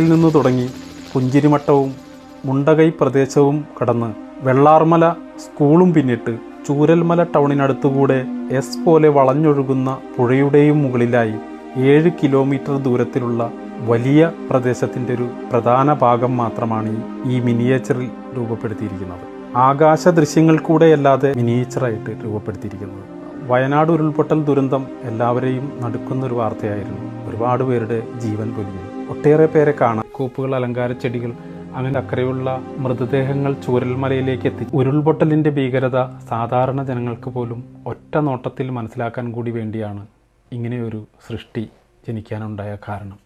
നിന്ന് തുടങ്ങി പുഞ്ചിരിമട്ടവും മുണ്ടകൈ പ്രദേശവും കടന്ന് വെള്ളാർമല സ്കൂളും പിന്നിട്ട് ചൂരൽമല ടൗണിനടുത്തുകൂടെ എസ് പോലെ വളഞ്ഞൊഴുകുന്ന പുഴയുടെയും മുകളിലായി 7 കിലോമീറ്റർ ദൂരത്തിലുള്ള വലിയ പ്രദേശത്തിൻ്റെ ഒരു പ്രധാന ഭാഗം മാത്രമാണ് ഈ മിനിയേച്ചറിൽ രൂപപ്പെടുത്തിയിരിക്കുന്നത്. ആകാശ ദൃശ്യങ്ങൾ കൂടെയല്ലാതെ മിനിയേച്ചറായിട്ട് രൂപപ്പെടുത്തിയിരിക്കുന്നത്. വയനാട് ഉരുൾപൊട്ടൽ ദുരന്തം എല്ലാവരെയും നടുക്കുന്നൊരു വാർത്തയായിരുന്നു. ഒരുപാട് പേരുടെ ജീവൻ പൊലിഞ്ഞു. ഒട്ടേറെ പേരെ കാണാൻ കൂപ്പുകൾ, അലങ്കാര ചെടികൾ, അങ്ങനെ അക്കരെയുള്ള മൃതദേഹങ്ങൾ ചൂരൽമലയിലേക്ക് എത്തി. ഉരുൾപൊട്ടലിൻ്റെ ഭീകരത സാധാരണ ജനങ്ങൾക്ക് പോലും ഒറ്റ നോട്ടത്തിൽ മനസ്സിലാക്കാൻ കൂടി വേണ്ടിയാണ് ഇങ്ങനെയൊരു സൃഷ്ടി ജനിക്കാനുണ്ടായ കാരണം.